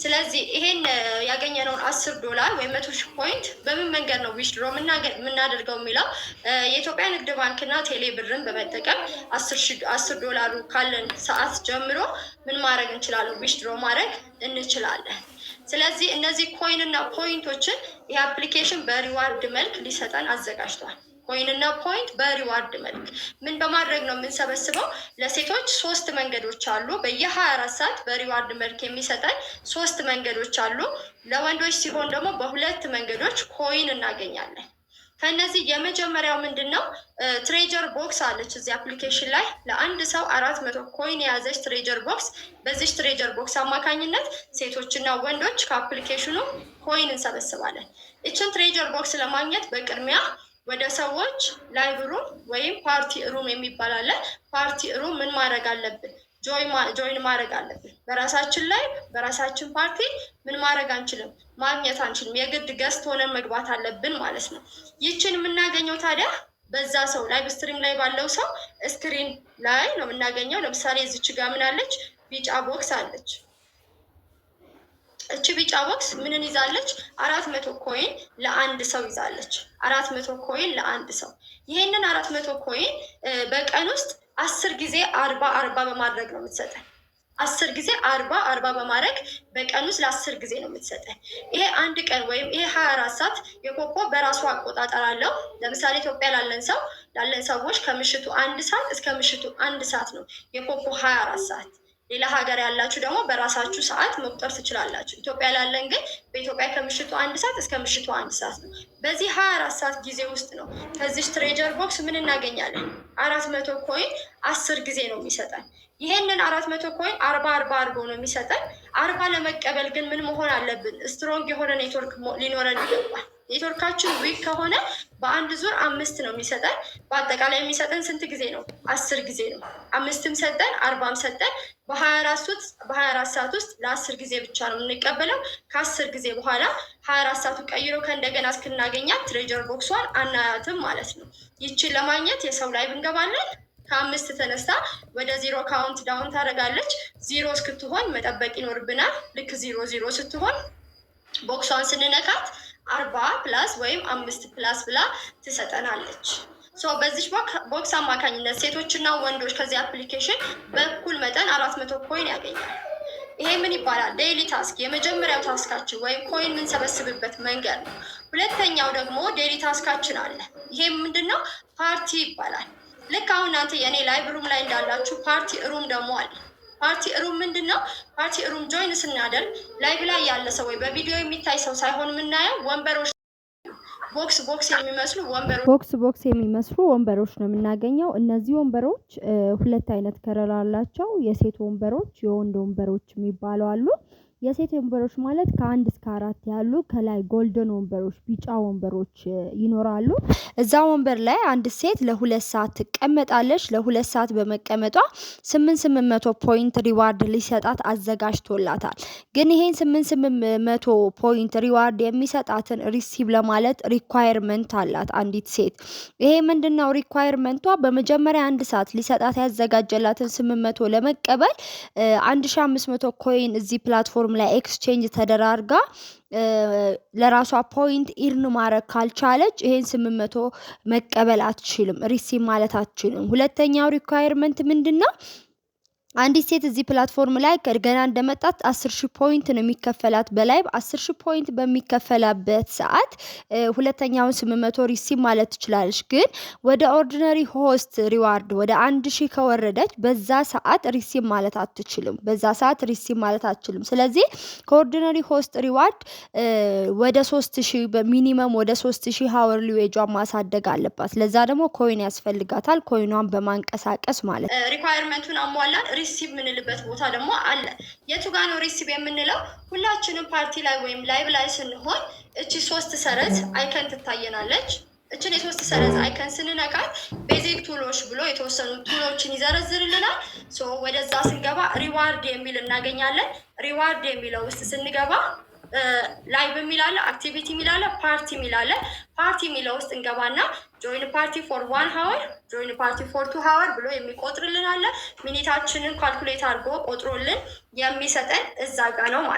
ስለዚህ ይሄን ያገኘነውን $10 ወይ $100,000 ፖይንት በምን መንገድ ነው ዊዝድሮ የምናደርገው የሚለው የኢትዮጵያ ንግድ ባንክና ቴሌ ብርን በመጠቀም $10 ካለን ሰዓት ጀምሮ ምን ማድረግ እንችላለን? ዊዝድሮ ማድረግ እንችላለን። ስለዚህ እነዚህ ኮይን እና ፖይንቶችን ይህ አፕሊኬሽን በሪዋርድ መልክ ሊሰጠን አዘጋጅቷል። ኮይን እና ፖይንት በሪዋርድ መልክ ምን በማድረግ ነው የምንሰበስበው? ለሴቶች 3 መንገዶች አሉ። በየ24 ሰዓት በሪዋርድ መልክ የሚሰጠን 3 መንገዶች አሉ። ለወንዶች ሲሆን ደግሞ በ2 መንገዶች ኮይን እናገኛለን። ከነዚህ የመጀመሪያው ምንድነው? ትሬጀር ቦክስ አለች እዚህ አፕሊኬሽን ላይ ለአንድ ሰው 400 ኮይን የያዘች ትሬጀር ቦክስ። በዚህ ትሬጀር ቦክስ አማካኝነት ሴቶችና ወንዶች ከአፕሊኬሽኑ ኮይን እንሰበስባለን። እችን ትሬጀር ቦክስ ለማግኘት በቅድሚያ ወደ ሰዎች ላይቭ ሩም ወይም ፓርቲ ሩም የሚባል አለ። ፓርቲ ሩም ምን ማድረግ አለብን? ጆይን ማድረግ አለብን። በራሳችን ላይ በራሳችን ፓርቲ ምን ማድረግ አንችልም፣ ማግኘት አንችልም። የግድ ገስት ሆነን መግባት አለብን ማለት ነው። ይችን የምናገኘው ታዲያ በዛ ሰው ላይቭ ስትሪም ላይ ባለው ሰው ስክሪን ላይ ነው የምናገኘው። ለምሳሌ እዚች ጋር ምን አለች? ቢጫ ቦክስ አለች። እቺ ቢጫ ቦክስ ምንን ይዛለች? 400 ኮይን ለአንድ ሰው ይዛለች። 400 ኮይን ለአንድ ሰው። ይሄንን 400 ኮይን በቀን ውስጥ 10 ጊዜ 40 በማድረግ ነው የምትሰጠን። 10 ጊዜ 40 በማድረግ በቀን ውስጥ ለ10 ጊዜ ነው የምትሰጠን። ይሄ አንድ ቀን ወይም ይሄ 24 ሰዓት የኮኮ በራሱ አቆጣጠር አለው። ለምሳሌ ኢትዮጵያ ላለን ሰዎች ከምሽቱ 1 ሰዓት እስከ ምሽቱ 1 ሰዓት ነው የኮኮ 24 ሰዓት። ሌላ ሀገር ያላችሁ ደግሞ በራሳችሁ ሰዓት መቁጠር ትችላላችሁ። ኢትዮጵያ ላለን ግን በኢትዮጵያ ከምሽቱ 1 ሰዓት እስከ ምሽቱ 1 ሰዓት ነው። በዚህ 24 ሰዓት ጊዜ ውስጥ ነው ከዚህ ትሬጀር ቦክስ ምን እናገኛለን? 400 ኮይን 10 ጊዜ ነው የሚሰጠን። ይሄንን 400 ኮይን 40 አድርጎ ነው የሚሰጠን። 40 ለመቀበል ግን ምን መሆን አለብን? ስትሮንግ የሆነ ኔትወርክ ሊኖረን ይገባል። ኔትወርካችን ዊክ ከሆነ በአንድ ዙር 5 ነው የሚሰጠን። በአጠቃላይ የሚሰጠን ስንት ጊዜ ነው? 10 ጊዜ ነው። 5ም ሰጠን 40ም ሰጠን። በ24 ሰዓት ውስጥ ለ10 ጊዜ ብቻ ነው የምንቀበለው። ከ10 ጊዜ በኋላ 24 ሰዓቱ ቀይሮ ከእንደገና እስክናገኛት ትሬጀር ቦክሷን አናያትም ማለት ነው። ይችን ለማግኘት የሰው ላይ እንገባለን። ከ5 ተነስታ ወደ 0 ካውንት ዳውን ታደርጋለች። 0 እስክትሆን መጠበቅ ይኖርብናል። ልክ 0 ስትሆን ቦክሷን ስንነካት 40 ፕላስ ወይም 5 ፕላስ ብላ ትሰጠናለች። በዚህ ቦክስ አማካኝነት ሴቶችና ወንዶች ከዚህ አፕሊኬሽን በኩል መጠን 400 ኮይን ያገኛል። ይሄ ምን ይባላል? ዴይሊ ታስክ። የመጀመሪያው ታስካችን ወይም ኮይን የምንሰበስብበት መንገድ ነው። ሁለተኛው ደግሞ ዴይሊ ታስካችን አለ። ይሄ ምንድነው? ፓርቲ ይባላል። ልክ አሁን እናንተ የኔ ላይቭ ሩም ላይ እንዳላችሁ ፓርቲ ሩም ደግሞ አለ። ፓርቲ ሩም ምንድነው? ፓርቲ ሩም ጆይን ስናደርግ ላይቭ ላይ ያለ ሰው ወይ በቪዲዮ የሚታይ ሰው ሳይሆን የምናየው ወንበሮች፣ ቦክስ የሚመስሉ ወንበሮች ነው የምናገኘው። እነዚህ ወንበሮች 2 አይነት ከለር አላቸው። የሴት ወንበሮች፣ የወንድ ወንበሮች የሚባሉ አሉ። የሴት ወንበሮች ማለት ከ1 እስከ 4 ያሉ ከላይ ጎልደን ወንበሮች፣ ቢጫ ወንበሮች ይኖራሉ። እዛ ወንበር ላይ አንድ ሴት ለ2 ሰዓት ትቀመጣለች። ለ2 ሰዓት በመቀመጧ 800 ፖይንት ሪዋርድ ሊሰጣት አዘጋጅቶላታል። ግን ይሄን 800 ፖይንት ሪዋርድ የሚሰጣትን ሪሲቭ ለማለት ሪኳየርመንት አላት አንዲት ሴት። ይሄ ምንድነው ሪኳየርመንቷ? በመጀመሪያ 1 ሰዓት ሊሰጣት ያዘጋጀላትን 800 ለመቀበል 1500 ኮይን እዚህ ፕላትፎርም ላይ ኤክስቼንጅ ተደራርጋ ለራሷ ፖይንት ኢርን ማድረግ ካልቻለች ይሄን 800 መቀበል አትችልም፣ ሪሲቭ ማለት አትችልም። ሁለተኛው ሪኳየርመንት ምንድነው? አንዲት ሴት እዚህ ፕላትፎርም ላይ ገና እንደመጣት 10,000 ፖይንት ነው የሚከፈላት። በላይ 10,000 ፖይንት በሚከፈላበት ሰዓት ሁለተኛውን 800 ሪሲቭ ማለት ትችላለች። ግን ወደ ኦርዲነሪ ሆስት ሪዋርድ ወደ 1000 ከወረደች በዛ ሰዓት ሪሲቭ ማለት አትችልም። ስለዚህ ከኦርዲነሪ ሆስት ሪዋርድ ወደ 3000 በሚኒመም ወደ 3000 ሃወርሊ ዌጇን ማሳደግ አለባት። ለዛ ደግሞ ኮይን ያስፈልጋታል። ኮይኗን በማንቀሳቀስ ማለት ነው። ሪኳየርመንቱን አሟላን ሪሲቭ የምንልበት ቦታ ደግሞ አለ። የቱ ጋር ነው ሪሲቭ የምንለው? ሁላችንም ፓርቲ ላይ ወይም ላይቭ ላይ ስንሆን እቺ 3 ሰረዝ አይከን ትታየናለች። እችን የ3 ሰረዝ አይከን ስንነካት ቤዚክ ቱሎች ብሎ የተወሰኑ ቱሎችን ይዘረዝርልናል። ወደዛ ስንገባ ሪዋርድ የሚል እናገኛለን። ሪዋርድ የሚለው ውስጥ ስንገባ ላይቭ የሚላለ፣ አክቲቪቲ የሚላለ፣ ፓርቲ የሚላለ። ፓርቲ የሚለው ውስጥ እንገባና ጆይን ፓርቲ ፎር 1 ሃወር፣ ጆይን ፓርቲ ፎር 2 ሃወር ብሎ የሚቆጥርልን አለ። ሚኒታችንን ካልኩሌት አድርጎ ቆጥሮልን የሚሰጠን እዛ ጋ ነው ማለት ነው።